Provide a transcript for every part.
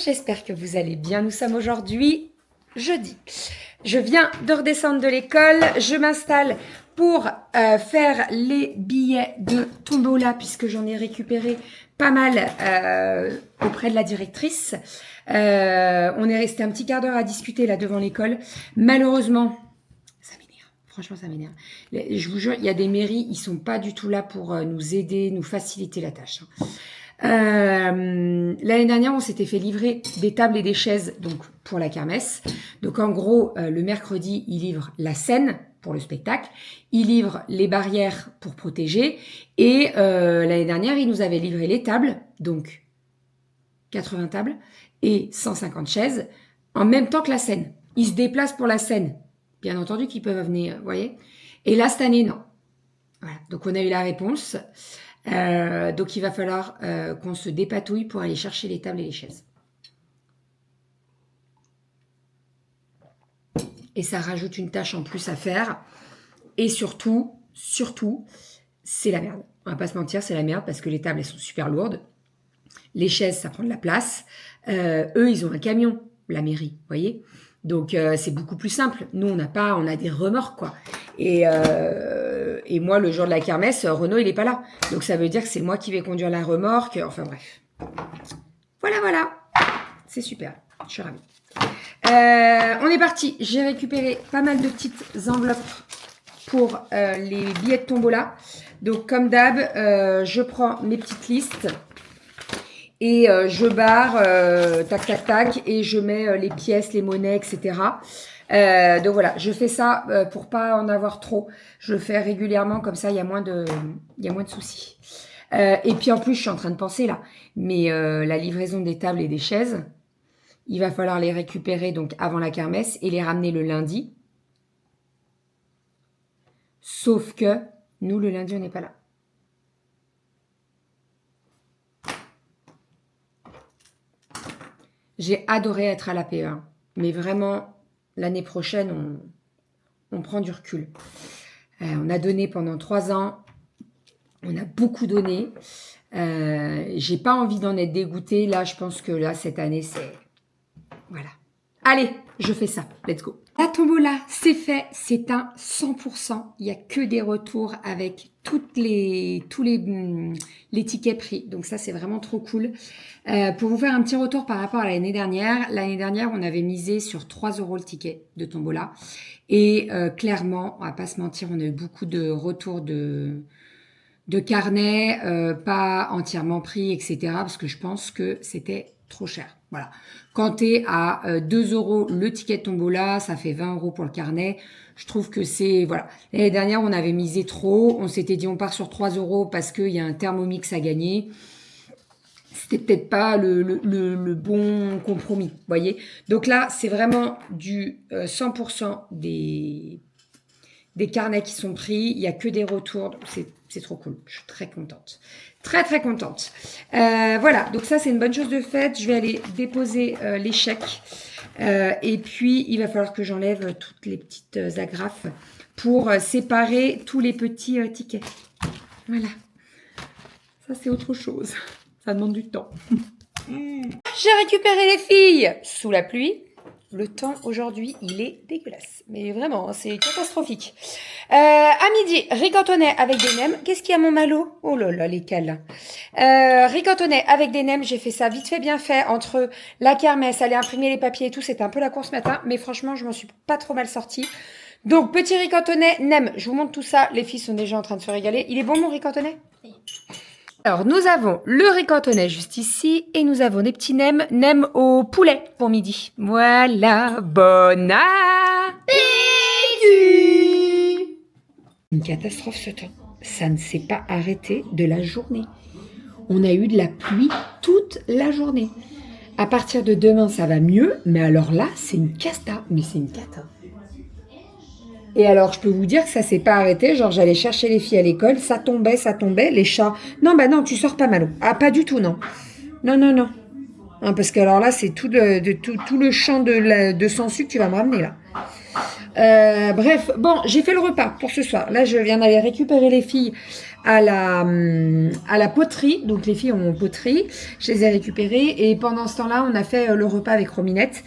j'espère que vous allez bien. Nous sommes aujourd'hui jeudi. Je viens de redescendre de l'école. Je m'installe pour faire les billets de Tombola puisque j'en ai récupéré pas mal auprès de la directrice. On est resté un petit quart d'heure à discuter là devant l'école. Malheureusement, ça m'énerve. Franchement, ça m'énerve. Je vous jure, il y a des mairies, ils sont pas du tout là pour nous aider, nous faciliter la tâche. L'année dernière, on s'était fait livrer des tables et des chaises donc pour la kermesse. Donc en gros, le mercredi, ils livrent la scène pour le spectacle, ils livrent les barrières pour protéger et l'année dernière, ils nous avaient livré les tables, donc 80 tables et 150 chaises en même temps que la scène. Ils se déplacent pour la scène. Bien entendu qu'ils peuvent venir, vous voyez. Et là, cette année, non. Voilà. Donc on a eu la réponse. Donc il va falloir qu'on se dépatouille pour aller chercher les tables et les chaises. Et ça rajoute une tâche en plus à faire. Et surtout, c'est la merde. On va pas se mentir, c'est la merde parce que les tables, elles sont super lourdes. Les chaises, ça prend de la place. Eux, ils ont un camion, la mairie, vous voyez. Donc c'est beaucoup plus simple. Nous, on a des remorques, quoi. Et moi, le jour de la kermesse, Renaud, il est pas là. Donc ça veut dire que c'est moi qui vais conduire la remorque. Enfin bref. Voilà. C'est super. Je suis ravie. On est parti. J'ai récupéré pas mal de petites enveloppes pour les billets de Tombola. Donc comme d'hab, je prends mes petites listes. Et je barre, tac, et je mets les pièces, les monnaies, etc. Donc voilà, je fais ça pour pas en avoir trop. Je le fais régulièrement, comme ça, il y a moins de soucis. Et puis en plus, je suis en train de penser là, mais la livraison des tables et des chaises, il va falloir les récupérer donc avant la kermesse et les ramener le lundi. Sauf que nous, le lundi, on n'est pas là. J'ai adoré être à l'APE1, mais vraiment, l'année prochaine, on prend du recul. On a donné pendant 3 ans, on a beaucoup donné. J'ai pas envie d'en être dégoûtée. Là, je pense que là, cette année, c'est... Voilà. Allez, je fais ça. Let's go. La Tombola, c'est fait. C'est un 100%. Il n'y a que des retours avec tous les tickets pris. Donc ça, c'est vraiment trop cool. Pour vous faire un petit retour par rapport à l'année dernière. L'année dernière, on avait misé sur 3 € le ticket de Tombola. Et clairement, on va pas se mentir, on a eu beaucoup de retours de carnets, pas entièrement pris, etc. Parce que je pense que c'était trop cher. Voilà. Quand tu es à 2 € le ticket de Tombola, ça fait 20 € pour le carnet. Je trouve que c'est... Voilà. L'année dernière, on avait misé trop. On s'était dit on part sur 3 € parce qu'il y a un Thermomix à gagner. C'était peut-être pas le bon compromis, vous voyez. Donc là, c'est vraiment du 100% des carnets qui sont pris. Il n'y a que des retours. C'est trop cool. Je suis très contente. Très contente. Voilà, donc ça, c'est une bonne chose de faite. Je vais aller déposer les chèques. Et puis, il va falloir que j'enlève toutes les petites agrafes pour séparer tous les petits tickets. Voilà. Ça, c'est autre chose. Ça demande du temps. J'ai récupéré les filles sous la pluie. Le temps aujourd'hui, il est dégueulasse. Mais vraiment, c'est catastrophique. À midi, riz cantonais avec des nems. Qu'est-ce qu'il y a mon malot? Oh là là, les cales. Riz cantonais avec des nems. J'ai fait ça vite fait, bien fait. Entre la kermesse, aller imprimer les papiers et tout, c'était un peu la course matin. Mais franchement, je m'en suis pas trop mal sortie. Donc, petit riz cantonais, nems. Je vous montre tout ça. Les filles sont déjà en train de se régaler. Il est bon, mon riz cantonais? Oui. Alors, nous avons le riz cantonais juste ici et nous avons des petits nems au poulet pour midi. Voilà, bon appétit! Une catastrophe ce temps. Ça ne s'est pas arrêté de la journée. On a eu de la pluie toute la journée. À partir de demain, ça va mieux, mais alors là, c'est une casta. Mais c'est une cata. Et alors, je peux vous dire que ça s'est pas arrêté. Genre, j'allais chercher les filles à l'école, ça tombait, les chats. Non, bah non, tu sors pas, Malo. Ah, pas du tout, non. Non. Hein, parce que alors là, c'est tout le champ de sangsue que tu vas me ramener, là. Bref, bon, j'ai fait le repas pour ce soir. Là, je viens d'aller récupérer les filles à la poterie. Donc, les filles ont poterie. Je les ai récupérées. Et pendant ce temps-là, on a fait le repas avec Rominette.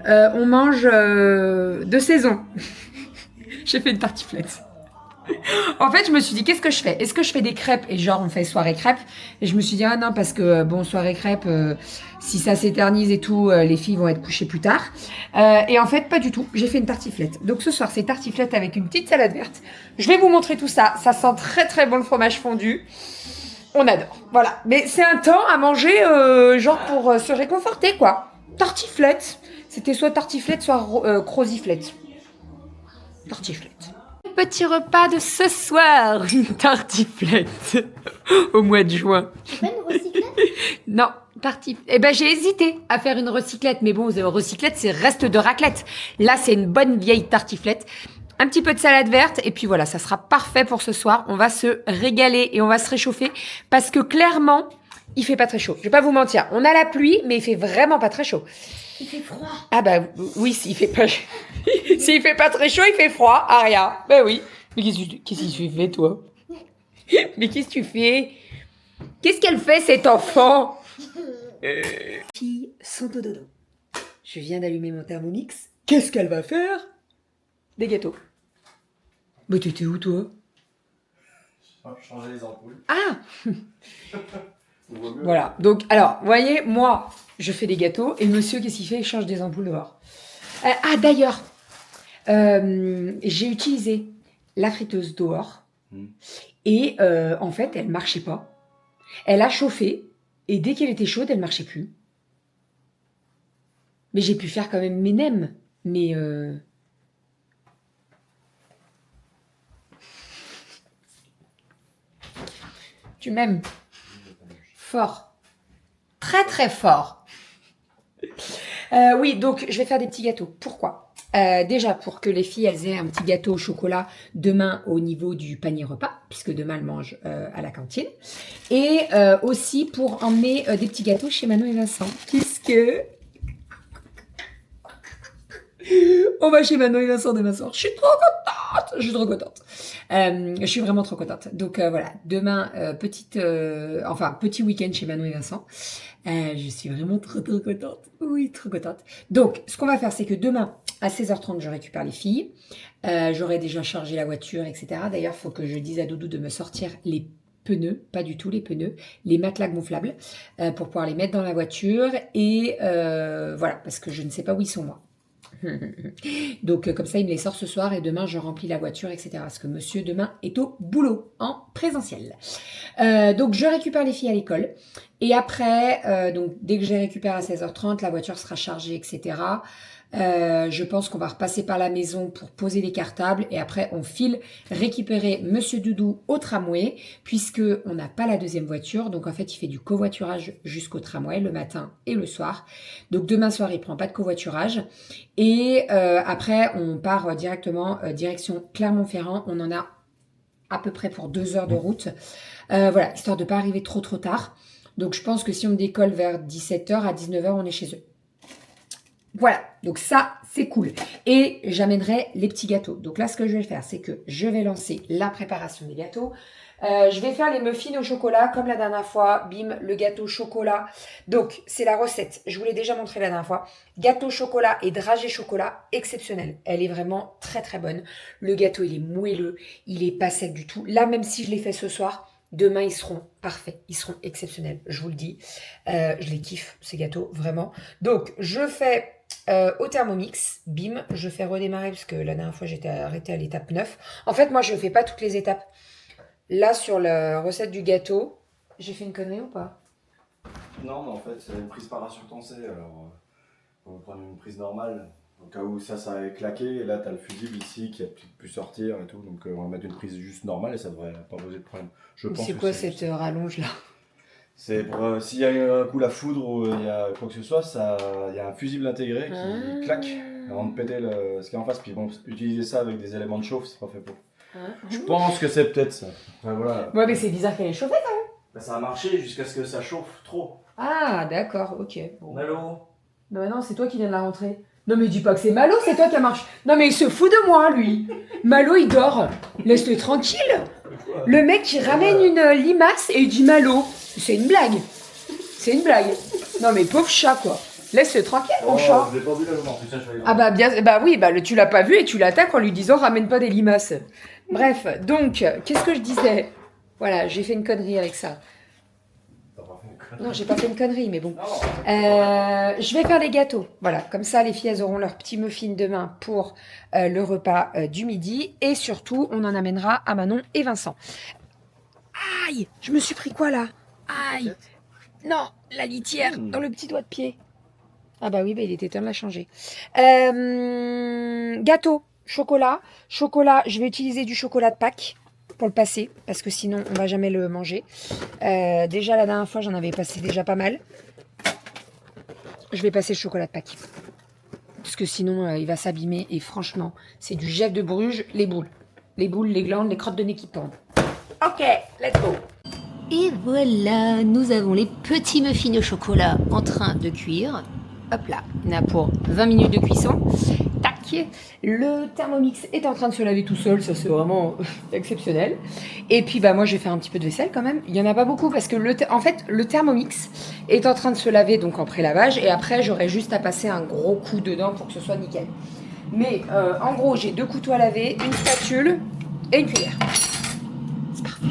On mange de saison. J'ai fait une tartiflette. En fait, je me suis dit, qu'est-ce que je fais? Est-ce que je fais des crêpes et genre on fait soirée crêpes? Et je me suis dit, ah non, parce que bon, soirée crêpes, si ça s'éternise et tout, les filles vont être couchées plus tard. Et en fait, pas du tout. J'ai fait une tartiflette. Donc ce soir, c'est tartiflette avec une petite salade verte. Je vais vous montrer tout ça. Ça sent très très bon le fromage fondu. On adore. Voilà. Mais c'est un temps à manger, genre pour se réconforter, quoi. Tartiflette. C'était soit tartiflette, soit croziflette. Tartiflette. Petit repas de ce soir, une tartiflette au mois de juin. C'est pas une recyclette? Non, tartiflette. Eh ben j'ai hésité à faire une recyclette, mais bon, recyclette c'est reste de raclette. Là c'est une bonne vieille tartiflette. Un petit peu de salade verte et puis voilà, ça sera parfait pour ce soir. On va se régaler et on va se réchauffer parce que clairement, il fait pas très chaud. Je vais pas vous mentir, on a la pluie, mais il fait vraiment pas très chaud. Il fait froid. Ah bah oui, s'il fait pas s'il fait pas très chaud, il fait froid. Aria. Ben oui. Mais qu'est-ce que tu fais toi? Mais qu'est-ce que tu fais? Qu'est-ce qu'elle fait cette enfant? Les filles sont au dodo. Je viens d'allumer mon Thermomix. Qu'est-ce qu'elle va faire? Des gâteaux. Mais t'étais où toi? Changer les ampoules. Ah. Voilà. Donc alors, vous voyez, moi, je fais des gâteaux et monsieur, qu'est-ce qu'il fait? Il change des ampoules dehors. Ah d'ailleurs, j'ai utilisé la friteuse dehors et en fait, elle marchait pas. Elle a chauffé et dès qu'elle était chaude, elle marchait plus. Mais j'ai pu faire quand même mes nems. Mais tu m'aimes fort, très très fort. Oui, donc je vais faire des petits gâteaux. Pourquoi? Déjà pour que les filles elles aient un petit gâteau au chocolat demain au niveau du panier repas, puisque demain elles mangent à la cantine. Et aussi pour emmener des petits gâteaux chez Manon et Vincent, puisque on va chez Manon et Vincent demain soir. Je suis trop contente. Je suis trop contente. Je suis vraiment trop contente. Donc voilà, demain petit week-end chez Manon et Vincent. Je suis vraiment trop contente. Oui, trop contente. Donc, ce qu'on va faire, c'est que demain, à 16h30, je récupère les filles. J'aurai déjà chargé la voiture, etc. D'ailleurs, il faut que je dise à Doudou de me sortir les pneus, pas du tout les pneus, les matelas gonflables, pour pouvoir les mettre dans la voiture. Et voilà, parce que je ne sais pas où ils sont, moi. Donc comme ça il me les sort ce soir et demain je remplis la voiture, etc. Parce que monsieur demain est au boulot en présentiel. Donc je récupère les filles à l'école et après donc dès que je les récupère à 16h30 la voiture sera chargée, etc. Je pense qu'on va repasser par la maison pour poser les cartables et après on file récupérer Monsieur Doudou au tramway puisque on n'a pas la deuxième voiture, donc en fait il fait du covoiturage jusqu'au tramway le matin et le soir. Donc demain soir il prend pas de covoiturage et après on part directement direction Clermont-Ferrand. On en a à peu près pour 2 heures de route, voilà, histoire de pas arriver trop tard. Donc je pense que si on décolle vers 17h, à 19h on est chez eux. Voilà, donc ça, c'est cool. Et j'amènerai les petits gâteaux. Donc là, ce que je vais faire, c'est que je vais lancer la préparation des gâteaux. Je vais faire les muffins au chocolat, comme la dernière fois. Bim, le gâteau chocolat. Donc, c'est la recette. Je vous l'ai déjà montré la dernière fois. Gâteau chocolat et dragée chocolat, exceptionnel. Elle est vraiment très, très bonne. Le gâteau, il est moelleux. Il est pas sec du tout. Là, même si je l'ai fait ce soir, demain, ils seront parfaits. Ils seront exceptionnels, je vous le dis. Je les kiffe, ces gâteaux, vraiment. Donc, je fais... au Thermomix, bim, je fais redémarrer parce que la dernière fois j'étais arrêtée à l'étape 9. En fait, moi je ne fais pas toutes les étapes. Là, sur la recette du gâteau, j'ai fait une connerie ou pas? Non, mais en fait, c'est une prise parachutée, alors on va prendre une prise normale. Au cas où ça a claqué, et là tu as le fusible ici qui a pu sortir et tout, donc on va mettre une prise juste normale et ça devrait pas poser de problème. C'est quoi cette rallonge là? C'est pour s'il y a un coup la foudre ou il y a quoi que ce soit, il y a un fusible intégré qui claque avant de péter ce qu'il y a en face. Puis bon, utiliser ça avec des éléments de chauffe, c'est pas fait pour. Je pense que c'est peut-être ça. Enfin, voilà. Ouais, mais c'est bizarre qu'elle ait chauffé quand même. Bah, ça a marché jusqu'à ce que ça chauffe trop. Ah, d'accord, ok. Bon. Allô? Bah non, c'est toi qui viens de la rentrer. Non mais dis pas que c'est Malo, c'est toi qui a marché. Non mais il se fout de moi, lui. Malo, il dort. Laisse-le tranquille. Le mec qui ramène une limace et il dit Malo. C'est une blague. C'est une blague. Non mais pauvre chat, quoi. Laisse-le tranquille, mon chat. Je l'ai pas vu là, non, putain, je vais aller Ah bah bien, bah oui, bah tu l'as pas vu et tu l'attaques en lui disant ramène pas des limaces. Bref, donc, qu'est-ce que je disais? Voilà, j'ai fait une connerie avec ça. T'as pas fait une connerie. Non, j'ai pas fait une connerie, mais bon. Non, Je vais faire les gâteaux. Voilà, comme ça, les filles, elles auront leur petit muffin demain pour le repas du midi. Et surtout, on en amènera à Manon et Vincent. Aïe, je me suis pris quoi là? Aïe. Non, la litière dans le petit doigt de pied. Ah bah oui, bah il était temps de la changer. Gâteau, chocolat. Chocolat, je vais utiliser du chocolat de Pâques pour le passer, parce que sinon on va jamais le manger. Déjà la dernière fois, j'en avais passé déjà pas mal. Je vais passer le chocolat de Pâques. Parce que sinon, il va s'abîmer. Et franchement, c'est du Jeff de Bruges, les boules. Les boules, les glandes, les crottes de nez qui pendent. Ok, let's go. Et voilà, nous avons les petits muffins au chocolat en train de cuire. Hop là, On a pour 20 minutes de cuisson. Tac. Le Thermomix est en train de se laver tout seul. Ça, c'est vraiment exceptionnel. Et puis, bah, moi, je vais faire un petit peu de vaisselle quand même. Il n'y en a pas beaucoup parce que, en fait, le Thermomix est en train de se laver donc en pré-lavage. Et après, j'aurai juste à passer un gros coup dedans pour que ce soit nickel. Mais en gros, j'ai 2 couteaux à laver, une spatule et une cuillère. C'est parfait.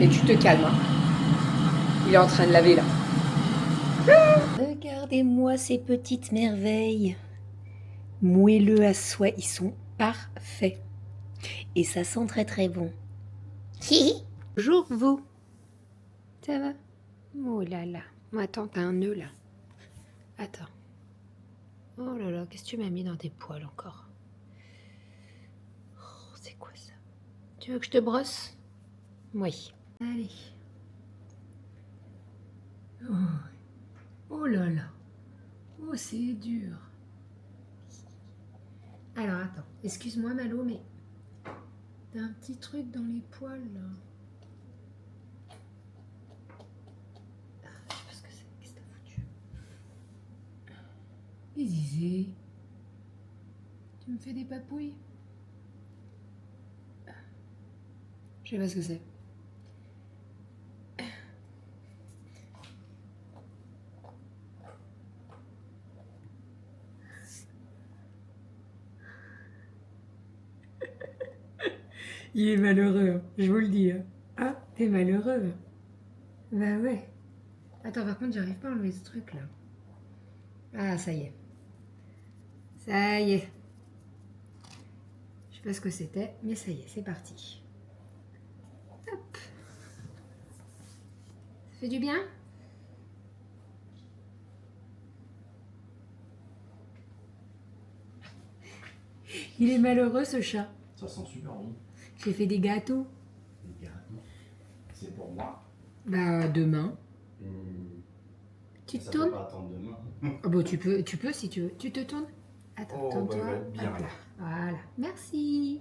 Et tu te calmes. Hein. Il est en train de laver là. regardez-moi ces petites merveilles. Moelleux à souhait, ils sont parfaits. Et ça sent très très bon. Bonjour vous. Ça va? Oh là là. Attends, t'as un nœud là. Attends. Oh là là, qu'est-ce que tu m'as mis dans tes poils encore? Oh, c'est quoi ça? Tu veux que je te brosse? Oui. Allez. Oh, oh là là. Oh, c'est dur. Alors, attends. Excuse-moi, Malo, mais t'as un petit truc dans les poils, là. Ah, je sais pas ce que c'est. Qu'est-ce que t'as foutu? Et Zizé, tu me fais des papouilles? Je sais pas ce que c'est. Il est malheureux, je vous le dis. Ah, t'es malheureux. Bah ouais. Attends, par contre, j'arrive pas à enlever ce truc là. Ah, ça y est. Ça y est. Je sais pas ce que c'était, mais ça y est, c'est parti. Hop. Ça fait du bien? Il est malheureux ce chat. ça sent super bon. J'ai fait des gâteaux. Les gâteaux. C'est pour moi. Bah demain. Tu te Ça peut tournes? pas attendre demain. Oh, bah, tu peux si tu veux. Tu te tournes? Attends, Oh, tourne-toi. bah, il va être bien, Hop là. Voilà. Merci.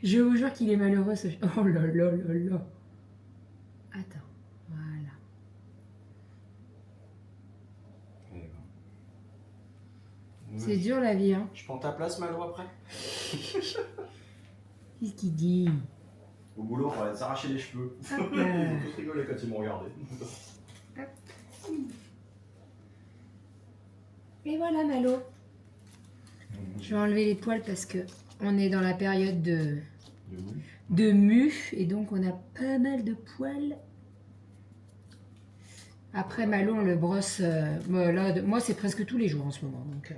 Je vous jure qu'il est malheureux ce chat. Oh là là là là. Attends. Voilà. C'est dur la vie, hein. Je prends ta place, Malo, après. Qu'est-ce qu'il dit? Au boulot, on va s'arracher les cheveux. Hop Ils là. ont tous rigolé quand ils m'ont regardé. Et voilà Malo. Je vais enlever les poils parce que on est dans la période de mue et donc on a pas mal de poils. Après Malo, on le brosse. Moi, c'est presque tous les jours en ce moment. Donc,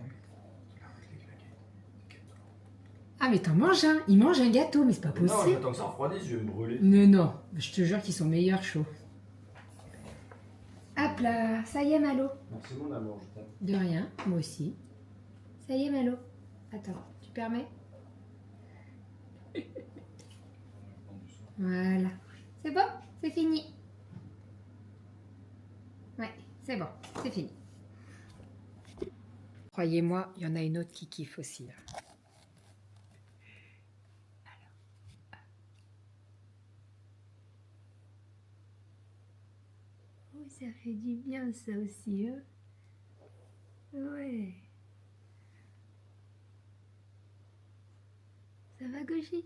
Ah, mais t'en manges un. Il mange un gâteau, mais c'est pas Non, possible. j'attends que ça refroidisse, je vais me brûler. Non, je te jure qu'ils sont meilleurs chauds. Hop là, ça y est Malo. Merci mon amour, je t'aime. De rien, moi aussi. Ça y est Malo. Attends, tu permets? Voilà. C'est bon? C'est fini. Ouais, c'est bon, c'est fini. Croyez-moi, il y en a une autre qui kiffe aussi. Là. Oh, ça fait du bien ça aussi. Hein, Ouais. Ça va, Goji?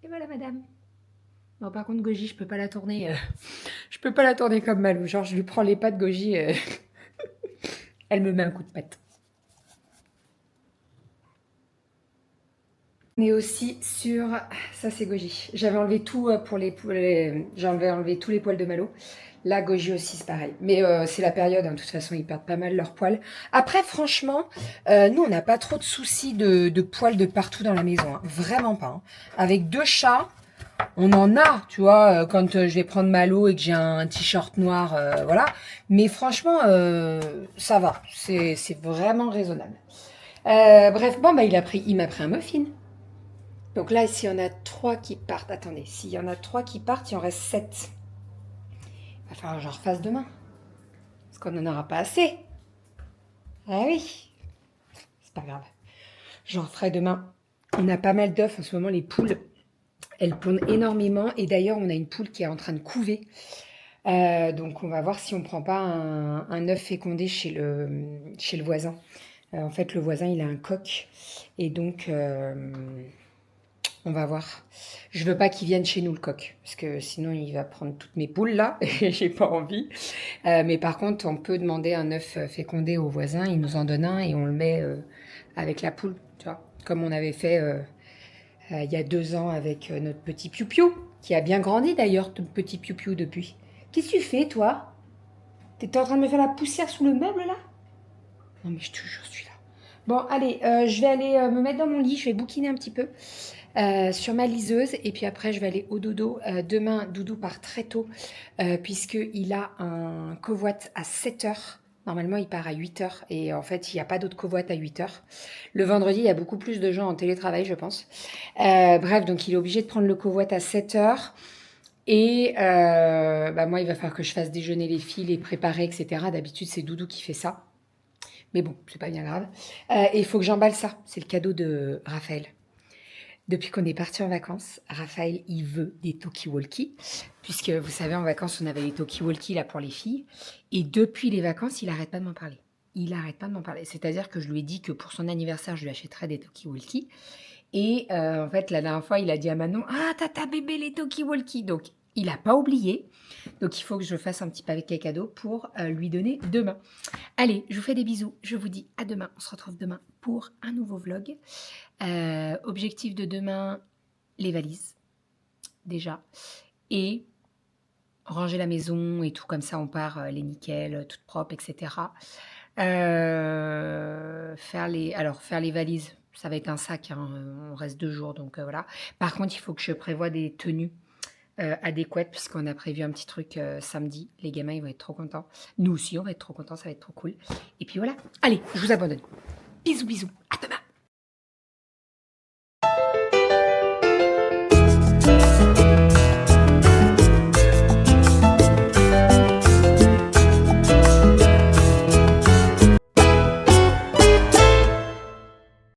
Et voilà, madame. Bon, par contre, Goji, je peux pas la tourner. Je peux pas la tourner comme Malou. Genre, je lui prends les pattes, Goji. Elle me met un coup de patte. On est aussi sur... Ça, c'est Goji. J'avais enlevé tout pour les... J'avais enlevé tous les poils de Malo. Là, Goji aussi, c'est pareil. Mais c'est la période, hein. De toute façon, ils perdent pas mal leurs poils. Après, franchement, nous, on n'a pas trop de soucis de poils de partout dans la maison. Hein. Vraiment pas. Hein. Avec 2 chats, on en a, tu vois, quand je vais prendre Malo et que j'ai un t-shirt noir, voilà. Mais franchement, ça va. C'est vraiment raisonnable. Bref, bon, bah, il m'a pris un muffin. Donc là, s'il y en a 3 qui partent, attendez, s'il y en a 3 qui partent, il en reste 7. Il va falloir que j'en refasse demain. Parce qu'on n'en aura pas assez. Ah oui. C'est pas grave. J'en referai demain. On a pas mal d'œufs en ce moment, les poules. Elles pondent énormément. Et d'ailleurs, on a une poule qui est en train de couver. Donc on va voir si on ne prend pas un œuf fécondé chez le voisin. En fait, le voisin, il a un coq. Et donc... on va voir. Je veux pas qu'il vienne chez nous, le coq. Parce que sinon, il va prendre toutes mes poules, là. Et j'ai pas envie. Mais par contre, on peut demander un œuf fécondé au voisin. Il nous en donne un et on le met avec la poule. Tu vois, comme on avait fait il y a 2 ans avec notre petit piou-piou. Qui a bien grandi, d'ailleurs, ton petit piou-piou, depuis. Qu'est-ce que tu fais, toi? T'étais en train de me faire la poussière sous le meuble, là? Non, mais je te jure, je suis là. Bon, allez, je vais aller me mettre dans mon lit. Je vais bouquiner un petit peu. Sur ma liseuse et puis après je vais aller au dodo. Demain Doudou part très tôt puisqu'il a un covoit à 7h. Normalement il part à 8h et en fait il n'y a pas d'autre covoit à 8h. Le vendredi il y a beaucoup plus de gens en télétravail je pense. Bref donc il est obligé de prendre le covoit à 7h. Et bah moi il va falloir que je fasse déjeuner les filles, les préparer etc. D'habitude c'est Doudou qui fait ça. Mais bon c'est pas bien grave. Et il faut que j'emballe ça. C'est le cadeau de Raphaël. Depuis qu'on est parti en vacances, Raphaël, il veut des talkie-walkie, puisque vous savez, en vacances, on avait les talkie-walkie là pour les filles. Et depuis les vacances, il n'arrête pas de m'en parler. Il n'arrête pas de m'en parler. C'est-à-dire que je lui ai dit que pour son anniversaire, je lui achèterais des talkie-walkie. Et en fait, la dernière fois, il a dit à Manon, ah, tata bébé, les talkie-walkie. Donc, il n'a pas oublié. Donc, il faut que je fasse un petit paquet cadeau pour lui donner demain. Allez, je vous fais des bisous. Je vous dis à demain. On se retrouve demain pour un nouveau vlog. Objectif de demain, les valises, déjà. Et ranger la maison et tout, comme ça, on part les nickels, toutes propres, etc. Faire les valises, ça va être un sac. Hein, on reste 2 jours, donc voilà. Par contre, il faut que je prévoie des tenues adéquates, puisqu'on a prévu un petit truc samedi. Les gamins, ils vont être trop contents. Nous aussi, on va être trop contents, ça va être trop cool. Et puis voilà. Allez, je vous abandonne. Bisous, bisous. À demain.